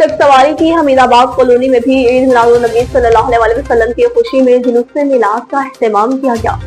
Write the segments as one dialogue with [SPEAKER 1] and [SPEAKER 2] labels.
[SPEAKER 1] शख्स सवारी की हमीदाबाद कॉलोनी में भी ईद मिलादुन्नबी सल्लल्लाहु अलैहि वसल्लम की खुशी में जुलूस मिलाद का एहतमाम किया गया।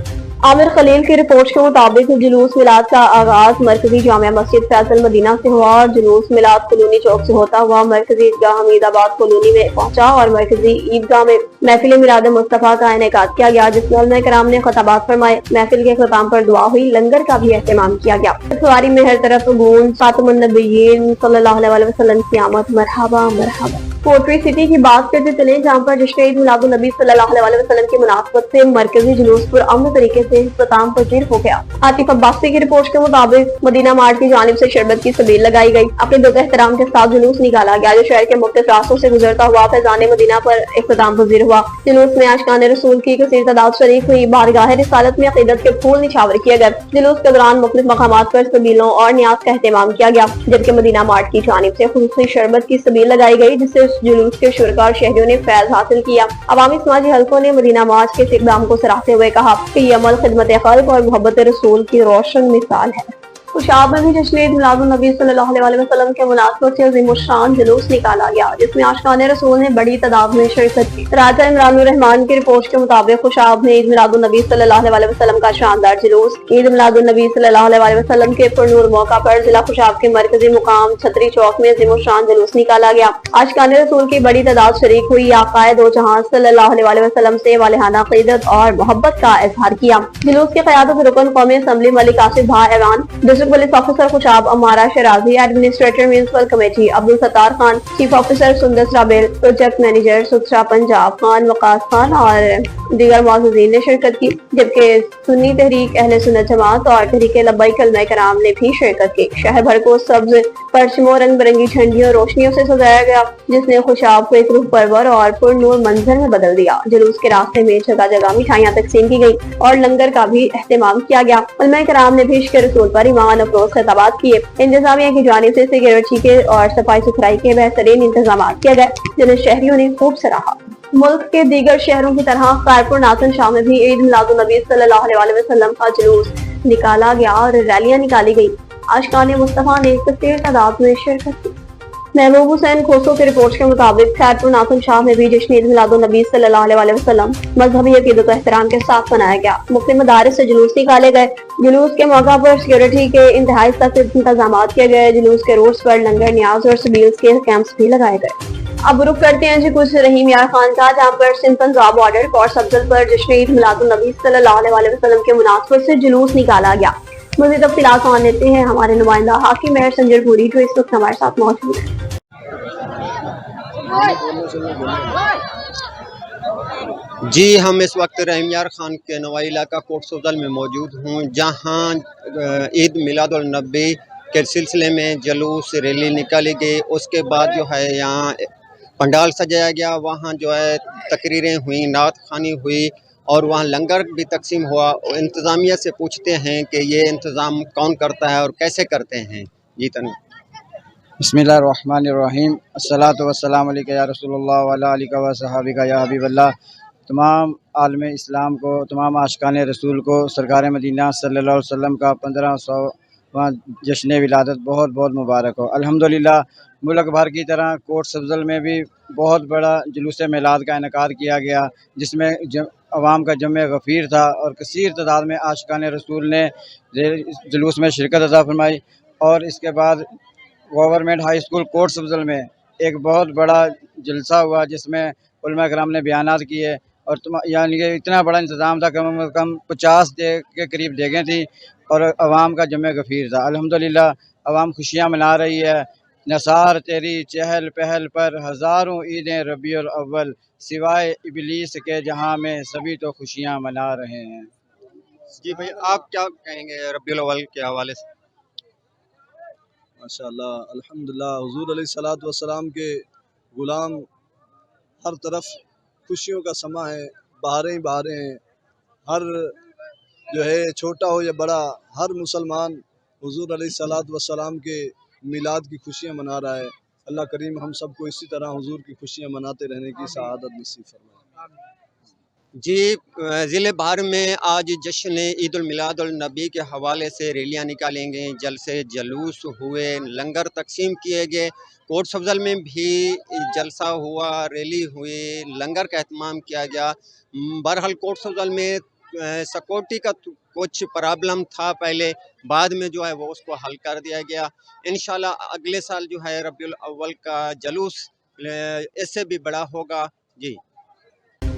[SPEAKER 1] आमिर खलील की रिपोर्ट के मुताबिक जुलूस मिलाद का आगाज मरकजी जामिया मस्जिद फैसल मदीना से हुआ और जुलूस मिलाद कॉलोनी चौक से होता हुआ मरकजी ईदगाह हमीदाबाद कॉलोनी में पहुंचा और मरकजी ईदगाह में महफिल मिलाद मुस्तफा का इनेकाद किया गया, जिसमें उलमा कराम ने खताबात फरमाए। महफिल के खताम पर दुआ हुई, लंगर का भी एहतमाम किया गया। सवारी में हर तरफ गूंज खातमुन नबिय्यीन सल्लल्लाहु अलैहि वसल्लम की आमद, मरहबा मरहबा। पोट्री सिटी की बात करते चले, जहाँ पर जश्न ईद मिलादुन्नबी सल्लल्लाहु अलैहि वसल्लम की मुनासबत से मरकजी जुलूस पर अमन तरीके से इख्तिताम पजीर हो गया। आतिफ अब्बासी की रिपोर्ट के मुताबिक मदीना मार्ट की जानिब से शरबत की सबील लगाई गई। अपने दुआ एहतराम के साथ जुलूस निकाला गया, जो शहर के मुख्तलिफ रास्तों से गुजरता हुआ फैजान मदीना पर इख्तिताम पजीर हुआ। जुलूस में आशिकान रसूल की कसीर तादाद शरीक हुई। बारगाह रिसालत में अकीदत के फूल निछावर किए गए। जुलूस के दौरान मुख्तलिफ मकामात पर सबीलों और न्याज का एहतमाम किया गया, जबकि मदीना मार्ट की जानिब से खुसूसी शरबत की सबील लगाई गई, जिससे जुलूस के शुरका और शहरियों ने फैज हासिल किया। अवामी समाजी हलकों ने मदीना मार्च के इस इक़दाम को सराहते हुए कहा कि ये अमल खिदमत खल्क़ और मोहब्बत रसूल की रोशन मिसाल है। खुशाब में भी जश्न ईद मिलादुन्नबी सल्लल्लाहु अलैहि वसल्लम के मुनासबत से अज़ीमुश्शान जुलूस निकाला गया, जिसमें आशिकान रसूल ने बड़ी तादाद में शिरकत की। राजा इमरानुर रहमान की रिपोर्ट के मुताबिक खुशाब में ईद मिलादुन्नबी सल्लल्लाहु अलैहि वसल्लम का शानदार जुलूस ईद मिलादुन्नबी सल्लल्लाहु अलैहि वसल्लम के पुरनूर मौका पर जिला खुशाब के मरकजी मुकाम छतरी चौक में अज़ीमुश्शान जुलूस निकाला गया। आशिकान रसूल की बड़ी तादाद शरीक हुई। आकाए दो जहां सल्लल्लाहु अलैहि वसल्लम से वालिहाना अक़ीदत और मोहब्बत का इजहार किया। जुलूस की क़यादत रुकन कौमी असम्बली मलिक आसिफ भा ऐवान, police officer Khushab Amara Shirazi, administrator municipal committee Abdul Sattar Khan, chief officer Sundas Rabail, project manager Suthra Punjab Khan Waqas Khan और दीगर मौजूदीन ने शिरकत की, जबकि सुन्नी तहरीक अहले सुन्नत जमात और तहरीक लब्बैक उलमा कराम ने भी शिरकत की। शहर भर को सब्ज परचमों, रंग बिरंगी झंडियों रोशनियों से सजाया गया, जिसने खुशाब को एक रूह परवर और पुरनूर मंजर में बदल दिया। जुलूस के रास्ते में जगह जगह मिठाइयाँ तकसीम की गई और लंगर का भी एहतमाम किया गया। उलमा कराम ने भी इश्क़ रसूल पर ईमान अफरोज खिताबात किए। इंतजामिया की जानिब से सिक्योरिटी के और सफाई सुथराई के बेहतरीन इंतजाम किए गए, जिन्हें शहरियों ने खूब सराहा। मुल्क के दीगर शहरों की तरह खैरपुर नासन शाह में भी ईद मिलादुन्नबी सल्लल्लाहु अलैहि वसल्लम का जुलूस निकाला गया और रैलियां निकाली गई। आशिकान मुस्तफा ने कसीर तादाद में शिरकत की। महबूब हुसैन खोसो की रिपोर्ट के मुताबिक खैरपुर नासन शाह में भी जश्न ईद मिलादुन्नबी सल्लल्लाहु अलैहि वसल्लम मजहबी अकीदत और एहतराम के साथ मनाया गया। मुख्तलिफ मदारिस से जुलूस निकाले गए। जुलूस के मौका पर सिक्योरिटी के इंतहाई सख्त इंतजाम किए गए। जुलूस के रूट्स पर लंगर, न्याज और सबील्स के कैंप्स भी लगाए गए। अब रुख करते हैं जी कुछ रहीम यार खान का, जहाँ पर सिंध पंजाब बॉर्डर कोर्ट अफजल पर जश्न ईद मिलादुन्नबी सल्लल्लाहु अलैहि वसल्लम के मुनासबत से जुलूस निकाला गया। मज़ीद तफ़सीलात जान लेते हैं हमारे नुमाइंदा हाकिम मेहर संजरपुरी, जो इस वक्त हमारे साथ मौजूद है।
[SPEAKER 2] जी, हम इस वक्त रहीम यार खान के नवाई इलाका कोट अफजल में मौजूद हूँ, जहाँ ईद मिलादुन्नबी के सिलसिले में जुलूस रैली निकाली गई। उसके बाद जो है यहाँ पंडाल सजाया गया, वहाँ जो है तकरीरें हुई, नात खानी हुई और वहाँ लंगर भी तकसीम हुआ। इंतज़ामिया से पूछते हैं कि ये इंतज़ाम कौन करता है और कैसे करते हैं। जी तनु
[SPEAKER 3] बिस्मिल्लाहिर्रहमानिर्रहीम, अस्सलातु वस्सलामु अलैका या रसूलुल्लाह व अला आलिका व सहाबिका या हबीबल्लाह। तमाम आलम इस्लाम को, तमाम आशिकान रसूल को सरकार मदीना सल्लल्लाहु अलैहि वसल्लम का 1500वां जश्न विलादत बहुत बहुत मुबारक हो। अल्हम्दुलिल्लाह, मुल्क भर की तरह कोट अफजल में भी बहुत बड़ा जुलूस मिलाद का इनेकाद किया गया, जिसमें अवाम का जमे गफ़ीर था और कसीर तादाद में आशिकान रसूल ने जुलूस में शिरकत अता फरमाई। और इसके बाद government high school Kot Afzal में एक बहुत बड़ा जलसा हुआ, जिसमें उलमा कराम ने बयानात किए और यानी कि इतना बड़ा इंतज़ाम था, कम से कम 50 के करीब जगह थी और अवाम का जमे गफ़ीर था। अल्हम्दुलिल्लाह, अवाम खुशियाँ मना रही है। नसार तेरी चहल पहल पर हज़ारों ईदें रबीउल अव्वल, सिवाय इबलीस के जहाँ में सभी तो खुशियाँ मना रहे हैं।
[SPEAKER 2] जी भाई, आप क्या कहेंगे रबीउल अव्वल के हवाले से?
[SPEAKER 4] माशाअल्लाह, अल्हम्दुलिल्लाह, हुज़ूर अलैहिस्सलातु वस्सलाम के ग़ुलाम, हर तरफ खुशियों का समा है, बहारें ही बहारें हैं। हर जो है छोटा हो या बड़ा, हर मुसलमान हुज़ूर अलैहिस्सलातु वस्सलाम के मिलाद की खुशियाँ मना रहा है। अल्लाह करीम हम सबको इसी तरह हुज़ूर की खुशियाँ मनाते रहने की सआदत नसीब फरमाए।
[SPEAKER 2] जी ज़िले भर में आज जश्न ईद उल मिलाद उल नबी के हवाले से रैलियाँ निकालेंगे, जलसे जुलूस हुए, लंगर तकसीम किए गए। कोट सफजल में भी जलसा हुआ, रैली हुई, लंगर का एहतमाम किया गया। बहरहाल कोट सफजल में सिक्योरिटी का कुछ प्रॉब्लम था पहले, बाद में जो है वो उसको हल कर दिया गया। इंशाल्लाह अगले साल जो है रबीउल अव्वल का जुलूस इससे भी बड़ा होगा। जी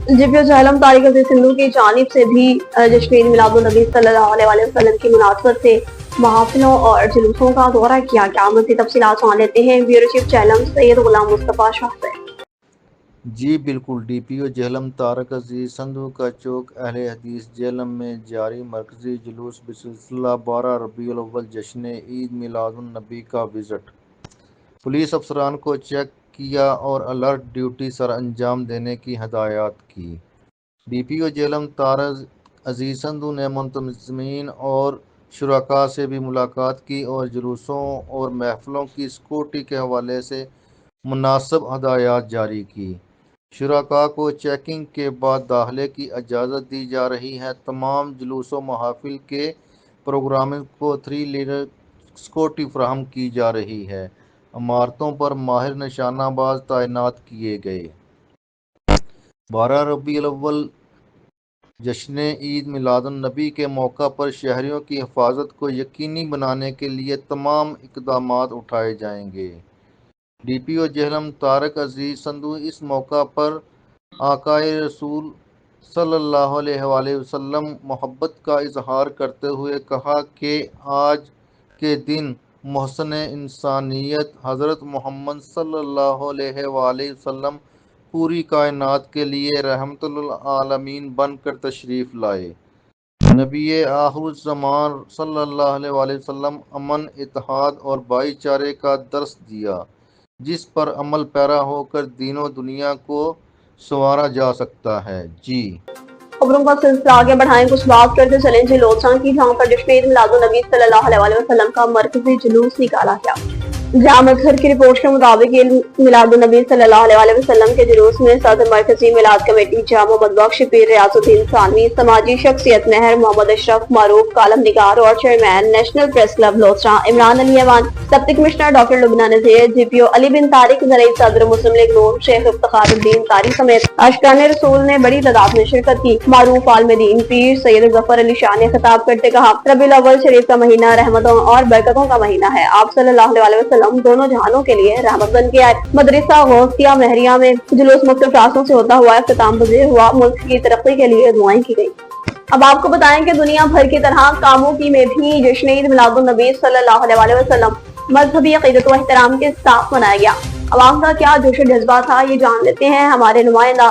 [SPEAKER 1] जिब्यो जहलम तारिक अजीज सिंधु की जानिब से भी जश्न ईद मिलादुन नबी सल्लल्लाहु अलैहि वसल्लम की मुनासबत से महफिलों और जुलूसों का दौरा किया गया। मज़ीद तफसीलात जान लेते हैं ब्यूरो चीफ जहलम सैयद गुलाम मुस्तफा शाह से।
[SPEAKER 5] जी बिल्कुल, डीपीओ जेहलम तारक अजीज संधू का चौक अहले हदीस जेहलम में जारी मरकजी जुलूस बिसिलसिला 12 रबीउल अव्वल जश्न ईद मिलादुन नबी का विज़िट। पुलिस अफसरान को चेक किया और अलर्ट ड्यूटी सर अंजाम देने की हदायत की। डीपीओ जेहलम तारक अजीज संधू ने मुंतज़मीन और शुरका से भी मुलाकात की और जुलूसों और महफिलों की सिक्योरिटी के हवाले से मुनासिब हदायत जारी की। शुरका को चेकिंग के बाद दाखिले की इजाज़त दी जा रही है। तमाम जुलूसों महफिल के प्रोग्राम को 3 लेयर सिक्योरिटी फराहम की जा रही है। इमारतों पर माहिर निशानाबाज तैनात किए गए। 12 रबीउल अव्वल जश्न ईद मिलादुन नबी के मौका पर शहरियों की हिफाजत को यकीनी बनाने के लिए तमाम इक़दामात उठाए जाएंगे। डीपीओ जेहलम तारक अजीज संधू इस मौका पर आकाए रसूल सल्लल्लाहु अलैहि वसल्लम मोहब्बत का इजहार करते हुए कहा कि आज के दिन मोहसन इंसानियत हज़रत मोहम्मद सल्लल्लाहु अलैहि वसल्लम पूरी कायनात के लिए रहमतुल आलमीन बनकर तशरीफ़ लाए। नबी आखिरुज़्ज़मान सल्लल्लाहु अलैहि वसल्लम अमन, इत्तेहाद और भाईचारे का दर्स दिया, जिस पर अमल पैरा होकर दीनों दुनिया को संवारा जा सकता है। जी
[SPEAKER 1] खबरों का सिलसिला आगे बढ़ाएं, कुछ बात करते चलें जिलोचा की, जहां पर जश्न ईद मिलादुन नबी सल्लल्लाहु अलैहि वसल्लम का मरकजी जुलूस निकाला गया। जामा घर की रिपोर्ट के मुताबिक मिलादुन नबी सल्लल्लाहु अलैहि वसल्लम के जुलूस में सदर मरकजी मिलाद कमेटी जा मोहम्मद बख्श पीर रियासुद्दीन सानवी, समाजी शख्सियत महर मोहम्मद अशरफ मारूफ कालम निगार और चेयरमैन नेशनल प्रेस क्लब लोचरा Imran Ali Awan, deputy commissioner doctor Lubna Nazir, GPO Ali bin Tariq, ज़राई सदर मुस्लिम लीग नून शेख इफ्तिखारुद्दीन तारी समेत आशिकान रसूल ने बड़ी तादाद में शिरकत की। मारूफ आलमदीन पीर सैयद जफर अली शाह ने खिताब करते कहा, रबीउल अव्वल शरीफ का महीना रहमतों और बरकतों का महीना है। आप सल्लल्लाहु अलैहि वसल्लम दोनों जहानों के लिए रहमत बन के आए। मदरसा गौसिया महरिया में जुलूस मुख्तलिफ रास्तों से होता हुआ इख्तिताम पजीर हुआ। मुल्क की तरक्की के लिए दुआएं की गई। अब आपको बताएं कि दुनिया भर की तरह कामों की में भी जश्न ईद मिलादुन नबी सल्लल्लाहु अलैहि वसल्लम मजहबी अक़ीदत व एहतराम के साथ मनाया गया। अवाम का क्या जोश जज्बा था, ये जान लेते हैं हमारे नुमाइंदा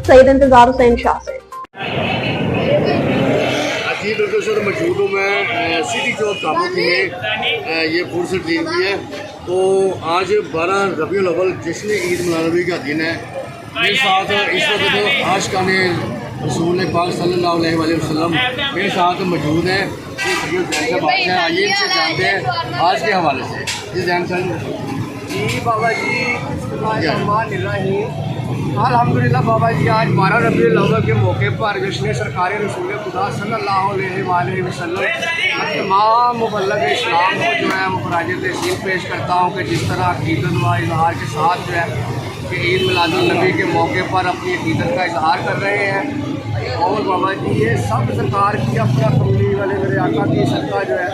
[SPEAKER 1] सैयद इंतजार हुसैन शाह से।
[SPEAKER 6] जी बिल्कुल सर, मौजूद हूँ मैं सिटी चौक कामोकी में। ये फुर्सत दी हुई है। तो आज 12 रबीउल अव्वल जश्न ईद मिलाद नबी का दिन है। मेरे साथ इस वक्त आशिकान रसूल पाक सल्लल्लाहु अलैहि वसल्लम मेरे साथ मौजूद हैं। आइए इनसे जानते हैं आज के हवाले से। जी जैन
[SPEAKER 7] जी बाबा जी, अल्हम्दुलिल्लाह बाबा जी, आज 12 रबीउल अव्वल के मौके पर जश्न सरकार रसूल खुदा सल्लल्लाहु अलैहि वसल्लम तमाम मुबल्लिग इस्लाम को जो है वो खराज तहसीन पेश करता हूँ कि जिस तरह अक़ीदत व इजहार के साथ जो है कि ईद मिलादुन नबी के मौके पर अपनी अक़ीदत का इजहार कर रहे हैं। और बाबा जी ये सब सरकार की अपना कमली वाले मेरे आका की सदका जो है,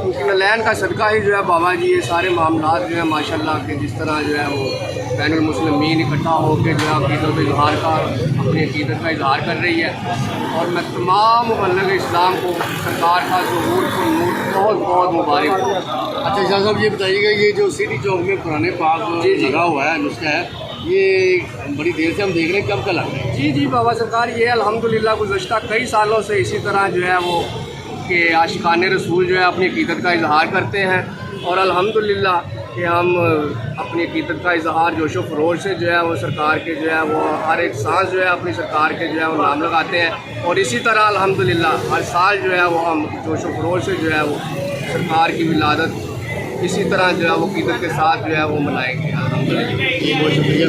[SPEAKER 7] उनकी नलैन का सदका ही जो है बाबा जी ये सारे मामलात जो है माशाल्लाह के जिस तरह जो है वो बैनुल मुस्लिमीन इकट्ठा होकर जो है अक़ीदत इजहार का अपनी अक़ीदत का इजहार कर रही है। और मैं तमाम मुबल्लिग इस्लाम को सरकार का ज़हूर बहुत बहुत मुबारक हूँ।
[SPEAKER 6] अच्छा शाह साहब, ये बताइएगा ये जो सिटी चौक में पुराने पाक लगा हुआ है नुस्खा है, ये बड़ी देर से हम देख रहे हैं, कब का लग रहा है?
[SPEAKER 7] जी जी बाबा सरकार, ये अल्हम्दुलिल्लाह गुज़श्ता कई सालों से इसी तरह जो है वो कि आशिकान रसूल जो है अपनी अक़ीदत का इजहार करते हैं। और अल्हम्दुलिल्लाह कि हम अपनी अक़ीदत का इजहार जोश व ख़रोश से जो है वो सरकार के जो है वो हर एक सांस जो है अपनी सरकार के जो है वो नाम लगाते हैं। और इसी तरह अल्हम्दुलिल्लाह हर साल जो है वो हम जोश व ख़रोश से जो है वो सरकार की विलादत इसी तरह जो है वो अक़ीदत के साथ जो है वो मनाएंगे।
[SPEAKER 6] बहुत शुक्रिया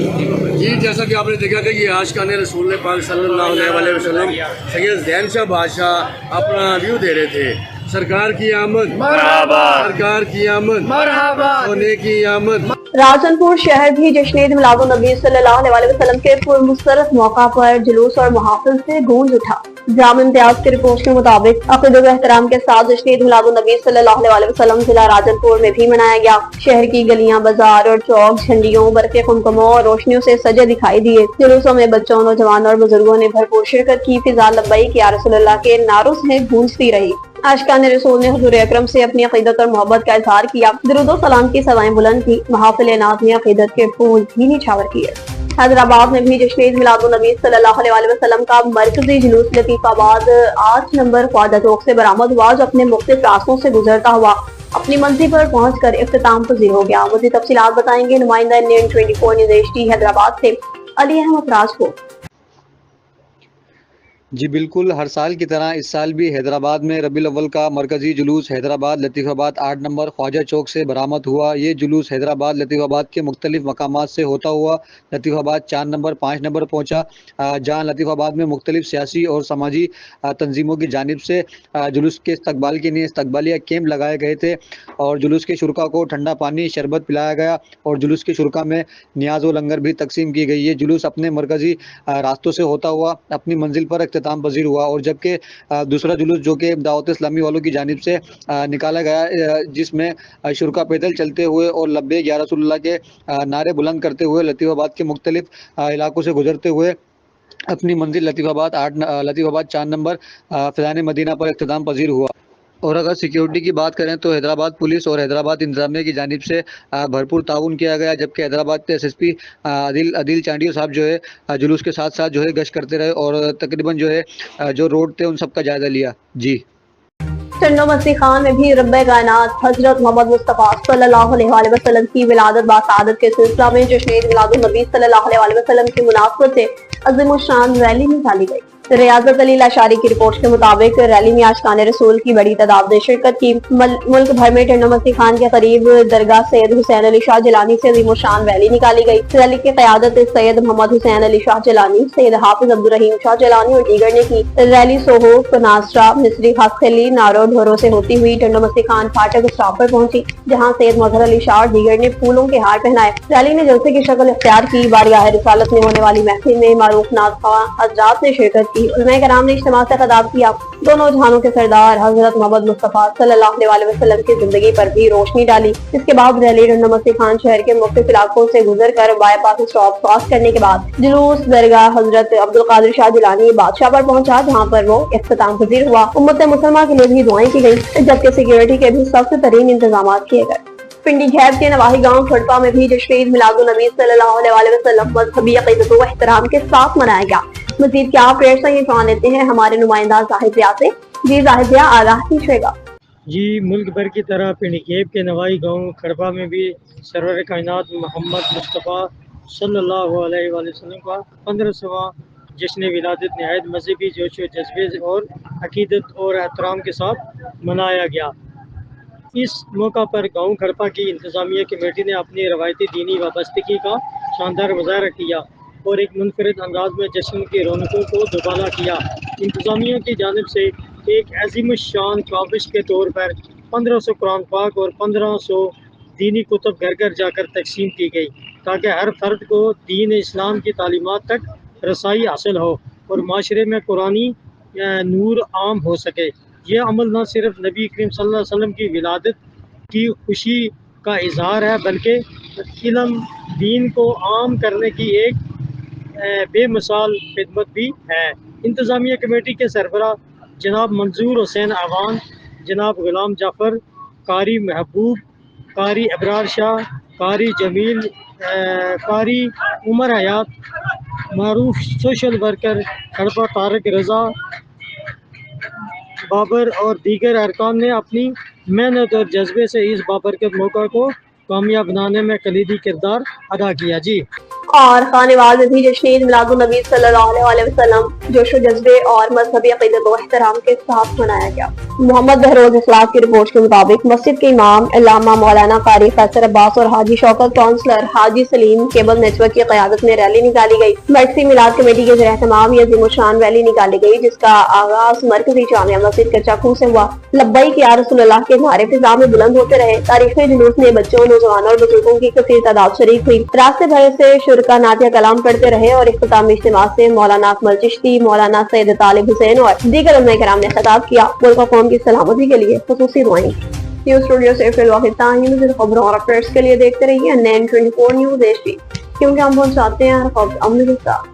[SPEAKER 6] जी। जैसा कि आपने देखा कि ये आशिकान रसूल पाक सल्लल्लाहु अलैहि वसल्लम सैयद ज़ैन शाह बादशाह अपना व्यू दे रहे थे। सरकार की आमद मरहबा, सरकार की आमद मरहबा, होने की आमद।
[SPEAKER 1] राजनपुर शहर भी जश्न ईद मिलादुन नबी सल्लल्लाहु अलैहि वसल्लम के पुरमसरत मौका पर जुलूस और महाफिल से गूंज उठा। जाम इम्तियाज की रिपोर्ट के मुताबिक अक़ीदत व एहतराम के साथ जश्न ईद मिलादुन नबी सल्लल्लाहु अलैहि वसल्लम जिला राजनपुर में भी मनाया गया। शहर की गलियां, बाजार और चौक झंडियों, बरक़े कुमकुमों और रोशनियों से सजे दिखाई दिए। जुलूसों में बच्चों, नौजवानों और बुजुर्गों ने भरपूर शिरकत की। फिज़ा लब्बैक या रसूलल्लाह के नारों से गूंजती रही। आशिकान रसूल ने हुज़ूर अकरम से अपनी अक़ीदत और मोहब्बत का इज़हार किया। दुरूद सलाम की सदाएं बुलंद की। महफिल नात में अक़ीदत के फूल भी निछावर किए। हैदराबाद में भी जश्न ईद मिलादुन नबी सल्लल्लाहु अलैहि वसल्लम का मरकजी जुलूस लतीफ़ाबाद 8 नंबर ख्वाजा चौक से बरामद हुआ, जो अपने मुख्तलिफ रास्तों से गुजरता हुआ अपनी मंजिल पर पहुंचकर इख्तिताम पजीर हो गया। मज़ीद तफ़सीलात बताएंगे नुमाइंदा NN 24 न्यूज़ HD हैदराबाद से अली अहमद राजपूत।
[SPEAKER 8] जी बिल्कुल, हर साल की तरह इस साल भी हैदराबाद में रबीउल अव्वल का मरकज़ी जुलूस हैदराबाद लतीफ़ाबाद 8 नंबर ख्वाजा चौक से बरामद हुआ। ये जुलूस हैदराबाद लतीफ़ाबाद के मुख्तलिफ मकामात से होता हुआ लतीफ़ाबाद 4 नंबर 5 नंबर पहुँचा, जहाँ लतीफ़ाबाद में मुख्तलिफ सियासी और समाजी तंजीमों की जानिब से जुलूस के इस्तकबाल के लिए इस्तकबालिया कैंप लगाए गए थे और जुलूस के शुरका को ठंडा पानी शरबत पिलाया गया और जुलूस के शुरका में नियाज़ व लंगर भी तकसीम की गई। ये जुलूस अपने मरकज़ी रास्तों से होता हुआ अपनी मंजिल पर इख्तिताम पजीर हुआ और जबकि दूसरा जुलूस जो कि दावत इस्लामी वालों की जानिब से निकाला गया, जिसमें शुरका पैदल चलते हुए और लब्बैक या रसूलुल्लाह के नारे बुलंद करते हुए लतीफ़ाबाद के मुख्तलिफ इलाकों से गुजरते हुए अपनी मंजिल लतीफ़ाबाद 4 नंबर फ़ैज़ान मदीना पर इख्तिताम पजीर हुआ। और अगर सिक्योरिटी की बात करें तो हैदराबाद पुलिस और हैदराबाद इंतज़ामिया की जानिब से भरपूर ताउन किया गया, जबकि हैदराबाद के SSP आदिल चांडियो साहब जो है जुलूस के साथ साथ जो है गश्त करते रहे और तकरीबन जो है जो रोड थे उन सब का जायज़ा लिया। जी
[SPEAKER 1] टंडो मसीह खान में भी रब्बे कायनात हजरत मोहम्मद मुस्तफ़ा सल्लल्लाहु अलैहि वसल्लम की विलादत बासआदत के सिलसिला में जश्न ईद मिलादुन नबी सल्लल्लाहु अलैहि वसल्लम की मुनासबत से अज़ीम शान रैली निकाली गई। रियाजत अली लाशारी की रिपोर्ट के मुताबिक रैली में आशिकान रसूल की बड़ी तादाद ने शिरकत की। मुल्क भर में टंडो मसीह खान के करीब दरगाह सैयद हुसैन अली शाह जिलानी से अज़ीम शान रैली निकाली गई। रैली की क़यादत सैयद मोहम्मद हुसैन अली शाह जिलानी, सैयद हाफिज अब्दुल रहीम शाह जिलानी और दीगर ने की। रैली सोहो, नासरा, मिस्री, खासखली, नारो ढोरो से होती हुई टंडो मसीह खान फाटक स्टॉप पर पहुंची, जहां सैयद मजहर अली शाह और दीगर ने फूलों के हार पहनाए। रैली ने जलसे की शक्ल इख्तियार की। बारगाह रिसालत में होने वाली महफिल में मारूफ नाज़ हज़रात ने शिरकत की। उलमाए कराम ने इज्तिमा से खिताब किया। दोनों जहानों के सरदार हजरत मोहम्मद मुस्तफ़ा सल्लल्लाहु अलैहि वसल्लम की जिंदगी पर भी रोशनी डाली। इसके बाद रैली टंडो मसीह खान शहर के मुख्तलिफ इलाकों से गुजर कर बाईपास स्टॉप क्रॉस करने के बाद जुलूस दरगाह हजरत अब्दुल कादिर शाह जिलानी बादशाह पर पहुंचा, जहां पर वो इख्तिताम पजीर हुआ। उम्मत मुसलमान के लिए भी दुआएं की गई, जबकि सिक्योरिटी के भी सख्त तरीन इंतजाम किए गए। पिंडी झैब के नवाही गांव खड़पा में भी जश्न ईद मिलादुन नबी सल्लल्लाहु अलैहि वसल्लम मज़हबी अक़ीदत व एहतराम के साथ मनाया गया। मज़ीद क्या अपडेट्स जान लेते हैं हमारे नुमाइंदा जाहिद भैया से। जी जाहिद भैया, आगाह कीजिएगा।
[SPEAKER 9] जी, मुल्क भर की तरह पिंडी झैब के नवाही गांव खड़पा में भी सरवर कायनात मोहम्मद मुस्तफ़ा सल्लल्लाहु अलैहि वसल्लम का 15वां जश्न विलादत नहायत मजहबी जोश व जज्बे और अक़ीदत और एहतराम के साथ मनाया गया। इस मौका पर गांव खड़पा की इंतज़ामिया कमेटी ने अपनी रवायती दीनी वाबस्तगी का शानदार मुज़ाहरा किया और एक मुनफरिद अंदाज में जश्न की रौनकों को दुबाला किया। इंतज़ामिया की जानिब से एक अज़ीम शान काविश के तौर पर 1500 कुरान पाक और 1500 दीनी कुतुब घर घर जाकर तकसीम की गई, ताकि हर फर्द को दीन इस्लाम की तालीमात तक रसाई हासिल हो और माशरे में कुरानी नूर आम हो सके। यह अमल न सिर्फ नबी करीम सल्लल्लाहु अलैहि वसल्लम की विलादत की खुशी का इजहार है, बल्कि इल्म दीन को आम करने की एक बेमिसाल खिदमत भी है। इंतज़ामिया कमेटी के सरबराह जनाब मंजूर हुसैन अवान, जनाब गुलाम जाफ़र, कारी महबूब, कारी अबरार शाह, कारी जमील, कारी उमर हयात, मारूफ सोशल वर्कर खड़पा तारक रज़ा बाबर और दीगर अरकान ने अपनी मेहनत और जज्बे से इस बाबरकत मौका को कामयाब बनाने में कलीदी किरदार अदा किया। जी,
[SPEAKER 1] और खानेवाल में भी जश्न ईद मिलादुन नबी सल्लल्लाहु अलैहि वसल्लम जोश व जज्बे और मज़हबी अक़ीदत व एहतराम के साथ मनाया गया। मोहम्मद बहरोज इखलाक की रिपोर्ट के मुताबिक मस्जिद के इमाम अल्लामा मौलाना कारी फैसल अब्बास और हाजी शौकत काउंसलर हाजी सलीम केबल नेटवर्क की क़यादत में रैली निकाली गई। मरकज़ी मिलाद कमेटी के ज़ेर-ए-एहतमाम ये अज़ीमुश्शान रैली निकाली गई, जिसका आगाज मरकज़ी जामिया मस्जिद कच्चाखू से हुआ। लब्बैक या रसूलल्लाह के नारे फिज़ा में बुलंद होते रहे। तारीख़ी जुलूस में बच्चों, नौजवानों और बुजुर्गों की कसीर तादाद शरीक हुई। रास्ते भर से शुरका नातिया कलाम पढ़ते रहे और इख्तितामी इज्तिमा से मौलाना अकमल चिश्ती, मौलाना सैयद तालिब हुसैन और दीगर उलमा किराम ने खिताब किया। मुल्क और कौम की सलामती के लिए खुसूसी दुआएं। न्यूज़ स्टूडियो से फिल वाहिद ताहिर मज़ीद खबरों और अपडेट्स के लिए देखते रहिए NN24 न्यूज़ HD, क्योंकि हम पहुंचाते हैं हर खबर अमन के साथ।